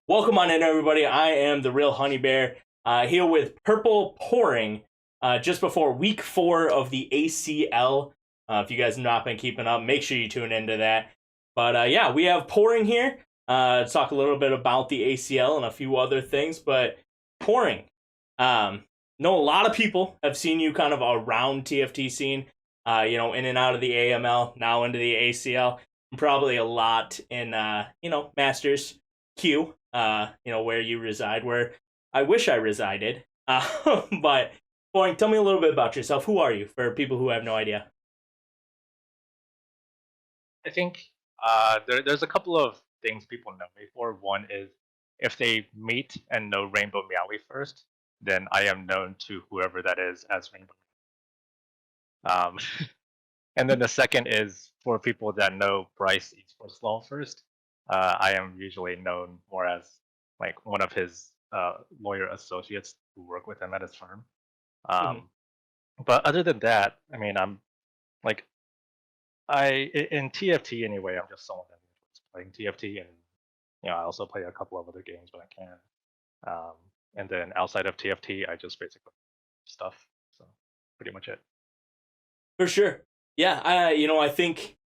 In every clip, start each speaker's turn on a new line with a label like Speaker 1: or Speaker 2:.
Speaker 1: Welcome on in, everybody. I am the real Honeybear, here with Purpleporing, just before week 4 of the ACL. If you guys have not been keeping up, make sure you tune into that. But yeah, we have Pouring here to talk a little bit about the ACL and a few other things. But Pouring, know a lot of people have seen you kind of around TFT scene, in and out of the AML, now into the ACL, and probably a lot in, Masters Q, where you reside, where I wish I resided. But, Boring, tell me a little bit about yourself. Who are you, for people who have no idea?
Speaker 2: I think there's a couple of things people know me for. One is if they meet and know Rainbow Meowie first, then I am known to whoever that is as Rainbow. Um, and then the second is for people that know Bryce Esports Law first. I am usually known more as like one of his lawyer associates who work with him at his firm.
Speaker 1: Mhm.
Speaker 2: Um, but other than that, I mean, I'm like in TFT anyway. I'm just someone that enjoys playing TFT, and I also play a couple of other games when I can. Um, and then outside of TFT, I just basically stuff. So pretty much it.
Speaker 1: For sure. Yeah, I think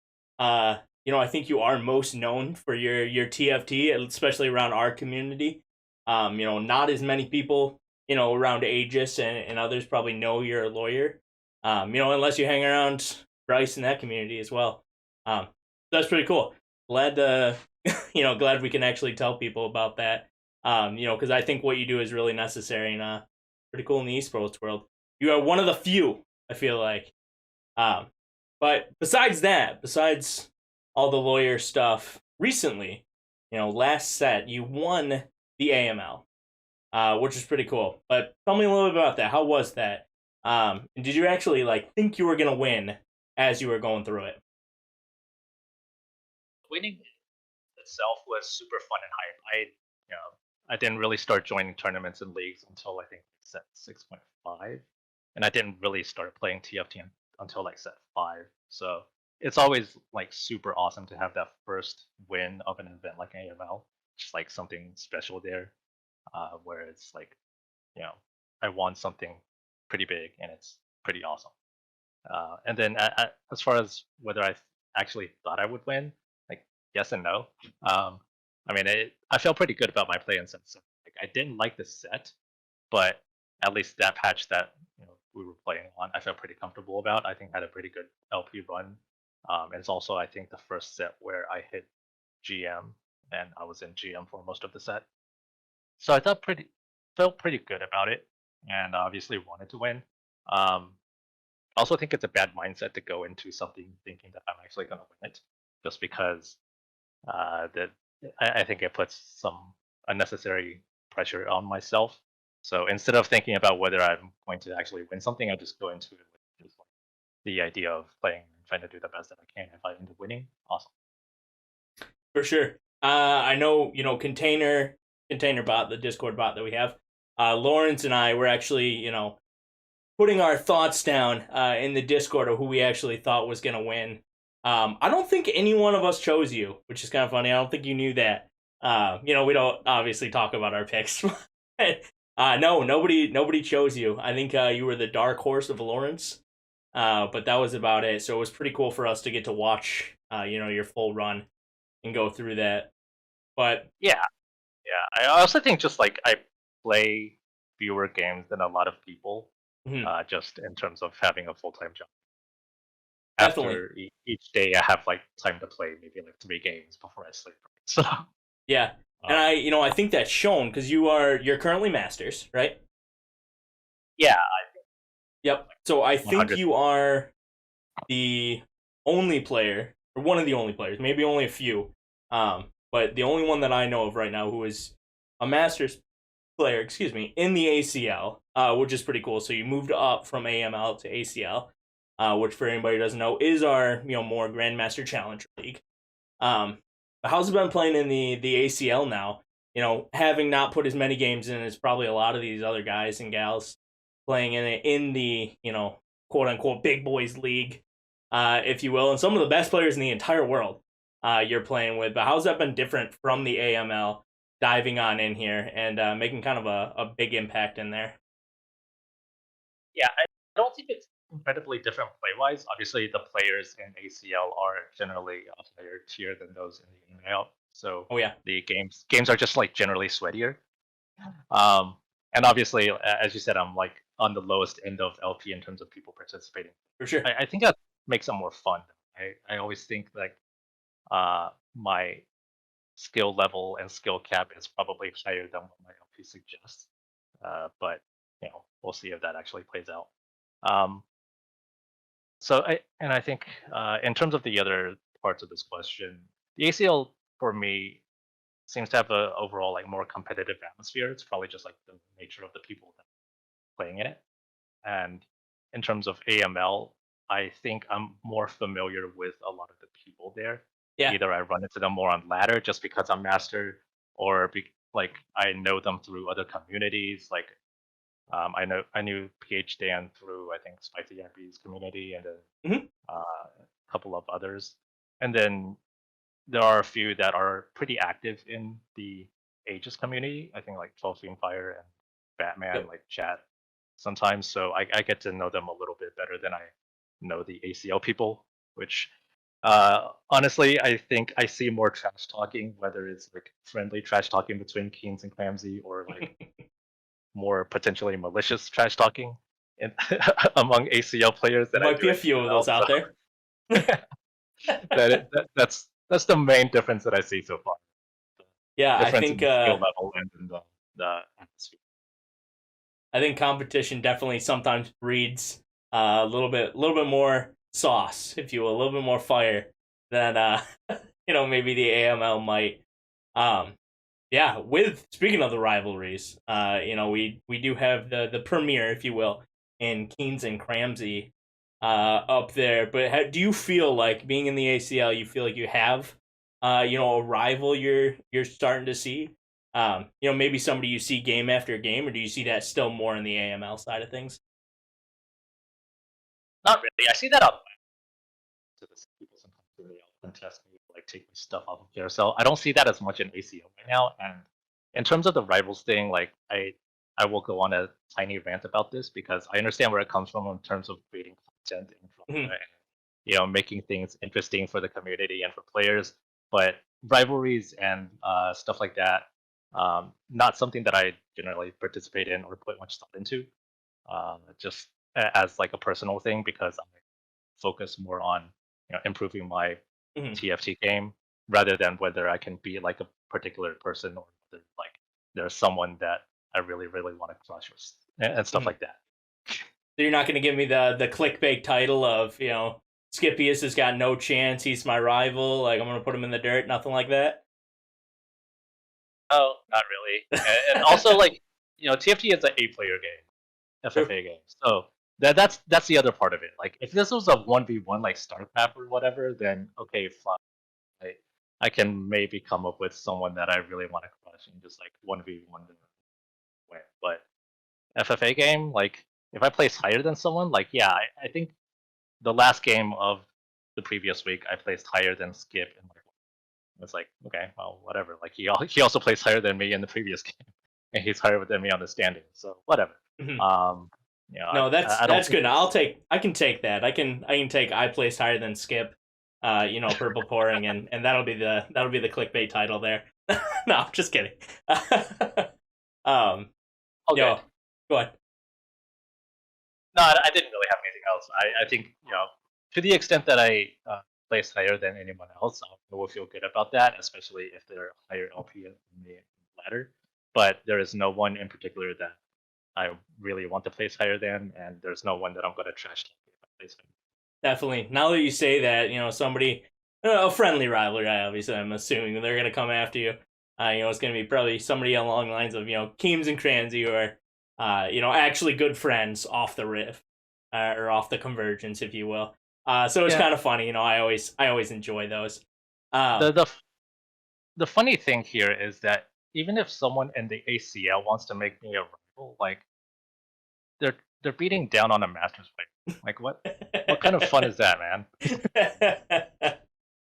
Speaker 1: you are most known for your TFT, especially around our community. Not as many people, around Aegis and others probably know you're a lawyer. Unless you hang around Bryce in that community as well. That's pretty cool. Glad to, glad we can actually tell people about that. Because I think what you do is really necessary and pretty cool in the esports world. You are one of the few, I feel like. Um, but besides all the lawyer stuff, recently, last set you won the AML, which is pretty cool. But tell me a little bit about that. How was that? And did you actually think you were gonna win as you were going through it?
Speaker 2: Winning itself was super fun and hype. I didn't really start joining tournaments and leagues until I think set 6.5, and I didn't really start playing TFT until like set 5. So it's always like super awesome to have that first win of an event like AML. Just like something special there, where it's like, you know, I won something pretty big and it's pretty awesome. And then as far as whether actually thought I would win, like yes and no. Um, I mean, I felt pretty good about my play in sense. Like I didn't like the set, but at least that patch that we were playing on, I felt pretty comfortable about. I think I had a pretty good LP run. And it's also I think the first set where I hit GM and I was in GM for most of the set. So I felt pretty good about it, and obviously wanted to win. Um, I also think it's a bad mindset to go into something thinking that I'm actually going to win it, just because that I think it puts some unnecessary pressure on myself. So instead of thinking about whether I'm going to actually win something, I just go into it with just like the idea of playing and trying to do the best that I can. If I end up winning, awesome.
Speaker 1: For sure. I know, container bot, the Discord bot that we have. Lawrence and I were actually, putting our thoughts down in the Discord of who we actually thought was gonna win. I don't think any one of us chose you, which is kind of funny. I don't think you knew that. We don't obviously talk about our picks. No, nobody chose you. I think you were the dark horse of Lawrence. But that was about it. So it was pretty cool for us to get to watch, your full run and go through that. But
Speaker 2: Yeah, yeah. I also think just like I play fewer games than a lot of people,
Speaker 1: mhm,
Speaker 2: just in terms of having a full time job.
Speaker 1: definitely,
Speaker 2: After each day, I have like time to play maybe like 3 games before I sleep. So
Speaker 1: yeah. And
Speaker 2: uh,
Speaker 1: I think that's shown because you're currently masters, right?
Speaker 2: yeah,
Speaker 1: Yep. So I think
Speaker 2: 100.
Speaker 1: you are the only player, or one of the only players, maybe only a few, but the only one that I know of right now who is a Masters player, excuse me, in the ACL, which is pretty cool. So you moved up from AML to ACL, which for anybody who doesn't know is our more Grandmaster Challenge League. Um, how's it been playing in the ACL now? Having not put as many games in as probably a lot of these other guys and gals playing in the quote unquote big boys league, if you will, and some of the best players in the entire world you're playing with. But how's that been different from the AML? diving on in here and making kind of a big impact in there.
Speaker 2: Yeah, I don't think it's incredibly different play wise. Obviously, the players in ACL are generally a higher tier than those in the NL, so
Speaker 1: Oh yeah,
Speaker 2: the games are just like generally sweatier. Um, and obviously, as you said, I'm like on the lowest end of LP in terms of people participating.
Speaker 1: for sure.
Speaker 2: I think that makes it more fun. I always think like my skill level and skill cap is probably higher than what my LP suggests. But we'll see if that actually plays out. Um, I think in terms of the other parts of this question, the ACL for me seems to have a overall like more competitive atmosphere. It's probably just like the nature of the people that are playing in it. And in terms of AML, I think I'm more familiar with a lot of the people there.
Speaker 1: Yeah,
Speaker 2: Either I run into them more on ladder just because I'm master, or like I know them through other communities. Like I knew PH Dan through I think Spicy Yappies community and
Speaker 1: hmm
Speaker 2: a couple of others, and then there are a few that are pretty active in the Aegis community. I think like 12 Fire and Batman
Speaker 1: yep.
Speaker 2: like chat sometimes, so I get to know them a little bit better than I know the ACL people. Which honestly, I think I see more trash talking, whether it's like friendly trash talking between Keens and Clamsy, or like more potentially malicious trash talking in, among ACL players
Speaker 1: There
Speaker 2: than I
Speaker 1: might
Speaker 2: do
Speaker 1: be a
Speaker 2: in
Speaker 1: few of
Speaker 2: EML.
Speaker 1: those out there.
Speaker 2: That's the main difference that I see so far.
Speaker 1: Yeah,
Speaker 2: Difference in the skill level and in the atmosphere.
Speaker 1: I think competition definitely sometimes breeds a little bit more sauce, if you will, a little bit more fire than maybe the AML might. Um, yeah, with speaking of the rivalries, we do have the premiere, if you will, in Keens and Cramsey up there. But do you feel like being in the ACL, you feel like you have a rival you're starting to see? Maybe somebody you see game after game, or do you see that still more in the AML side of things?
Speaker 2: Not really. I see that up to the people sometimes really contest me, like take my stuff off of carousel. I don't see that as much in ACL right now. And in terms of the rivals thing, like I will go on a tiny rant about this because I understand where it comes from in terms of creating content and
Speaker 1: Mhm.
Speaker 2: drama and making things interesting for the community and for players. But rivalries and stuff like that, not something that I generally participate in or put much thought into. Just as like a personal thing because I focus more on improving my
Speaker 1: Mhm.
Speaker 2: TFT game rather than whether I can be like a particular person or whether like there's someone that I really want to crush with and stuff
Speaker 1: Mhm.
Speaker 2: like that.
Speaker 1: So you're not going to give me the clickbait title of Scipius has got no chance. He's my rival. Like I'm going to put him in the dirt. Nothing like that.
Speaker 2: Oh, not really. And also like TFT is an 8-player game.
Speaker 1: True.
Speaker 2: FFA games. So that's the other part of it. Like if this was a 1v1 like StarCraft or whatever, then okay, fine. I, I can maybe come up with someone that I really want to crush and just like 1v1 to win. But FFA game, like if I place higher than someone, like yeah, I think the last game of the previous week I placed higher than Skip and like it's like okay, well whatever. Like he also placed higher than me in the previous game, and he's higher than me on the standings. So whatever.
Speaker 1: Mhm.
Speaker 2: Um,
Speaker 1: No,
Speaker 2: I don't
Speaker 1: that's
Speaker 2: think
Speaker 1: good.
Speaker 2: it's
Speaker 1: I can take that. I can take I placed higher than Skip. Purpleporing, and that'll be the clickbait title there. No, I'm just kidding. um,
Speaker 2: all good.
Speaker 1: yo, go ahead.
Speaker 2: No, I didn't really have anything else. I think to the extent that I place higher than anyone else, I will feel good about that, especially if they're higher LP than the ladder. But there is no one in particular that I really want to place higher than, and there's no one that I'm going to trash talk if I place higher.
Speaker 1: Definitely. Now that you say that, somebody, a friendly rivalry, obviously, I'm assuming they're gonna come after you. It's gonna be probably somebody along the lines of Keems and Cransy, who are, actually good friends off the riff, or off the convergence, if you will. So it's
Speaker 2: Yeah.
Speaker 1: kind of funny. I always enjoy those.
Speaker 2: The
Speaker 1: Um,
Speaker 2: the the funny thing here is that even if someone in the ACL wants to make me a rival, like they're beating down on a master's player. Like what kind of fun is that, man?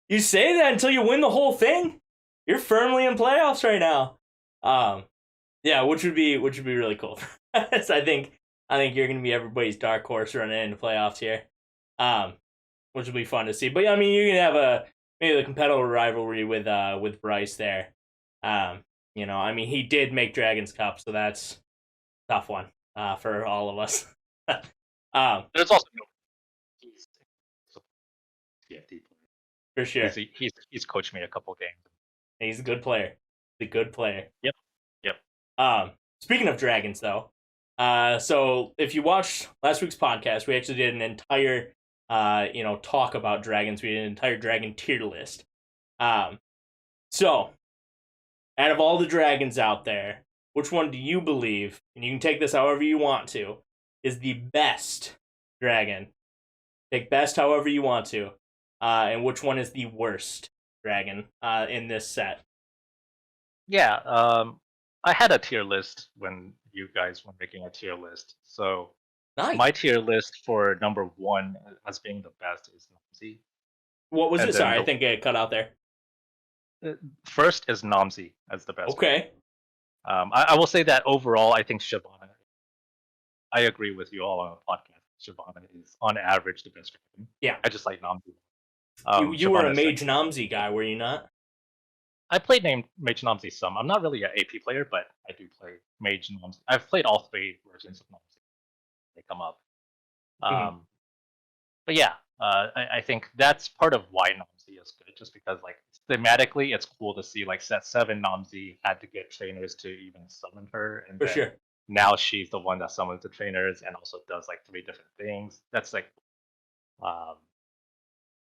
Speaker 1: You say that until you win the whole thing. You're firmly in playoffs right now. Um, yeah, which would be really cool. So I think you're gonna be everybody's dark horse running into playoffs here. Um, which will be fun to see. But I mean, you're gonna have a maybe the competitive rivalry with Bryce there. I mean, he did make Dragons Cup, so that's a tough one for all of us.
Speaker 2: There's also no he's TFT player.
Speaker 1: For sure,
Speaker 2: He's coached me a couple games.
Speaker 1: he's a good player. He's a good player.
Speaker 2: Yep. Yep.
Speaker 1: Speaking of dragons, though, so if you watched last week's podcast, we actually did an entire, talk about dragons. We did an entire dragon tier list. Um, so out of all the dragons out there, which one do you believe, and you can take this however you want to, is the best dragon? Take best however you want to, and which one is the worst dragon in this set?
Speaker 2: Yeah. I had a tier list when you guys were making a tier list. So
Speaker 1: Nice.
Speaker 2: my tier list for number one as being the best is Namzi.
Speaker 1: What was
Speaker 2: And
Speaker 1: it?
Speaker 2: then
Speaker 1: Sorry, I think it cut out there.
Speaker 2: First is Namzi as the best.
Speaker 1: Okay.
Speaker 2: I will say that overall, I think Shyvana. I agree with you all on the podcast. Shyvana is on average the best dragon.
Speaker 1: Yeah.
Speaker 2: I just like Namzi.
Speaker 1: You were a
Speaker 2: Shyvana's
Speaker 1: Mage
Speaker 2: second.
Speaker 1: Namzi guy, were you not?
Speaker 2: I played Mage Namzi some. I'm not really an AP player, but I do play Mage Namzi. I've played all three versions of Namzi. They come up.
Speaker 1: Mhm.
Speaker 2: But yeah, I think that's part of why Namzi is good, just because like thematically, it's cool to see like set 7 Namzi had to get trainers to even summon her, and
Speaker 1: For
Speaker 2: then
Speaker 1: sure.
Speaker 2: now she's the one that summons the trainers and also does like 3 different things. That's like, um,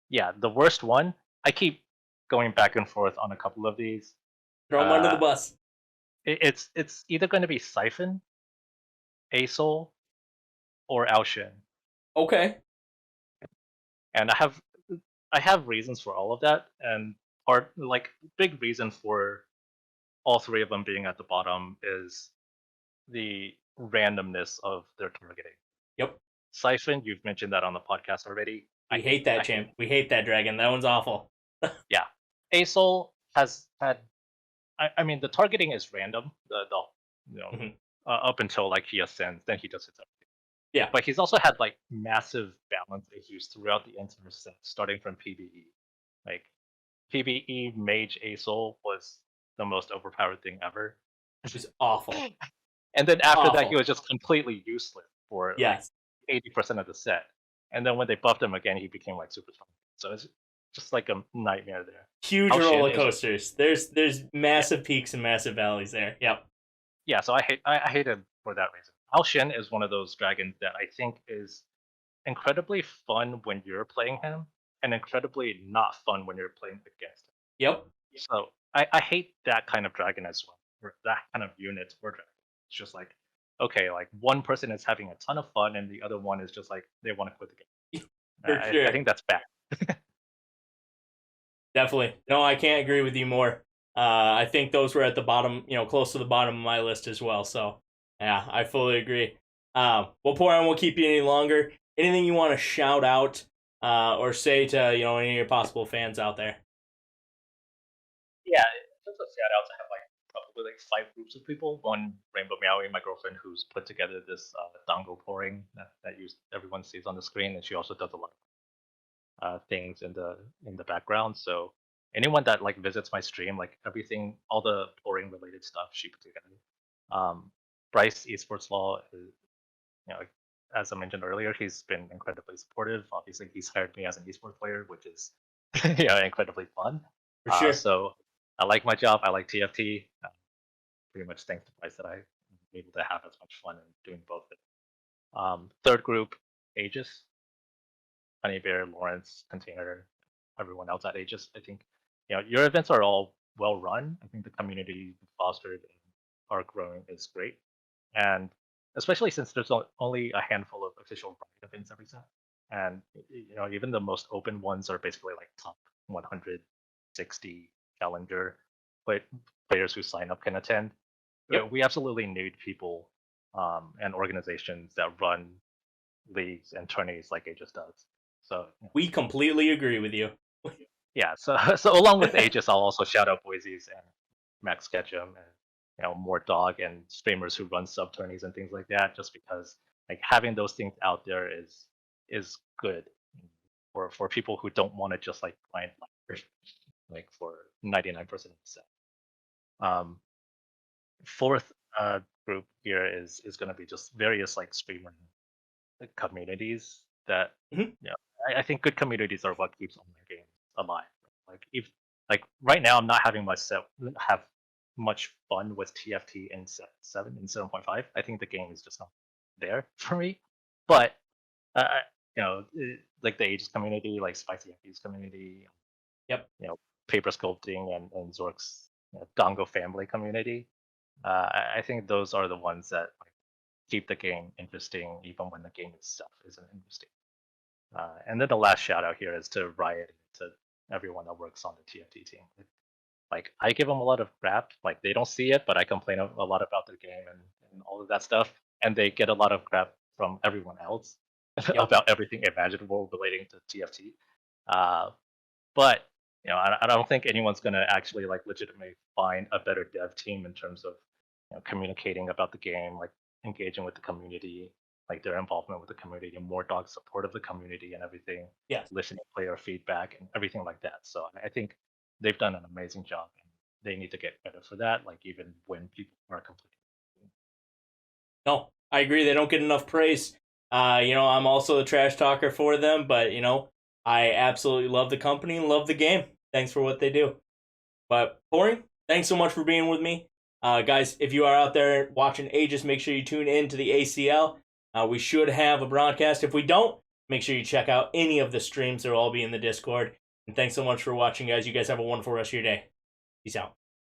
Speaker 2: yeah, the worst one. I keep going back and forth on a couple of these.
Speaker 1: Throw him under the bus.
Speaker 2: It's either going to be Siphon, Asol, or Alshin.
Speaker 1: Okay.
Speaker 2: And I have reasons for all of that, and part like big reason for all three of them being at the bottom is the randomness of their targeting.
Speaker 1: Yep.
Speaker 2: Siphon, you've mentioned that on the podcast already.
Speaker 1: We hate that champ. We hate that dragon. That one's awful.
Speaker 2: Yeah, Asol has had. I mean, the targeting is random.
Speaker 1: Mhm.
Speaker 2: Up until like he ascends, then he does his own.
Speaker 1: Yeah.
Speaker 2: But he's also had like massive balance issues throughout the entire set, starting from PBE. Like PBE Mage Asol was the most overpowered thing ever.
Speaker 1: Which is awful.
Speaker 2: And then after that,
Speaker 1: Awful.
Speaker 2: he was just completely useless for like
Speaker 1: Yes.
Speaker 2: 80% of the set. And then when they buffed him again, he became like super strong. So it's just like a nightmare there.
Speaker 1: Huge
Speaker 2: Alshin
Speaker 1: roller
Speaker 2: is-
Speaker 1: coasters. There's massive peaks and massive valleys there. Yep.
Speaker 2: Yeah, so I hate him for that reason. Alshin is one of those dragons that I think is incredibly fun when you're playing him, and incredibly not fun when you're playing against him.
Speaker 1: Yep.
Speaker 2: So I hate that kind of dragon as well, or that kind of unit for dragon. It's just like, okay, like one person is having a ton of fun, and the other one is just like they want to quit the game.
Speaker 1: For sure.
Speaker 2: I think that's bad.
Speaker 1: Definitely. No, I can't agree with you more. I think those were at the bottom, close to the bottom of my list as well. So, yeah, I fully agree. Well, Poran won't keep you any longer. Anything you want to shout out or say to any of your possible fans out there?
Speaker 2: Yeah, in terms of shout outs, I have like probably like 5 groups of people. One, Rainbow Meowie, my girlfriend, who's put together this dongle pouring that everyone sees on the screen, and she also does a lot of things in the background. So anyone that like visits my stream, like everything, all the pouring related stuff, she put together. Bryce Esports Law is, as I mentioned earlier, he's been incredibly supportive. Obviously, he's hired me as an esports player, which is incredibly fun.
Speaker 1: For sure.
Speaker 2: So I like my job. I like TFT. Pretty much thanks to Bryce that I'm able to have as much fun in doing both of it. Third group, Aegis, Honeybear, Lawrence, Container, everyone else at Aegis. I think your events are all well run. I think the community you fostered and are growing is great, and especially since there's only a handful of official Riot events every set, and even the most open ones are basically like top 160 challenger players who sign up can attend.
Speaker 1: Yep.
Speaker 2: We absolutely need people and organizations that run leagues and tourneys like Aegis does. So
Speaker 1: We completely agree with you.
Speaker 2: yeah, so along with Aegis, I'll also shout out Boise's and Max Ketchum and more dog and streamers who run sub tourneys and things like that. Just because like having those things out there is good for people who don't want to just like grind like for 99% of the set. Um, Fourth group here is going to be just various like streamer communities that
Speaker 1: Mhm.
Speaker 2: I think good communities are what keeps online games alive. Like if like right now I'm not having have much fun with TFT in 7.5. I think the game is just not there for me. But like the Aegis community, like Spicy Aegis community,
Speaker 1: Yep.
Speaker 2: paper sculpting and Zork's Dongo family community. I think those are the ones that like, keep the game interesting, even when the game itself isn't interesting. And then the last shout out here is to Riot, to everyone that works on the TFT team. Like I give them a lot of crap. Like they don't see it, but I complain a lot about their game and all of that stuff, and they get a lot of crap from everyone else
Speaker 1: Yep.
Speaker 2: about everything imaginable relating to TFT. Uh, but I don't think anyone's gonna actually like legitimately find a better dev team in terms of communicating about the game, like engaging with the community, like their involvement with the community, and more dog support of the community and everything,
Speaker 1: Yes.
Speaker 2: listening to player feedback and everything like that. So I think they've done an amazing job, and they need to get credit for that. Like even when people are complaining.
Speaker 1: No, I agree. They don't get enough praise. I'm also a trash talker for them, but I absolutely love the company and love the game. Thanks for what they do. But Pouring, thanks so much for being with me. Guys, if you are out there watching Aegis, make sure you tune in to the ACL. We should have a broadcast. If we don't, make sure you check out any of the streams. They'll all be in the Discord. And thanks so much for watching, guys. You guys have a wonderful rest of your day. Peace out.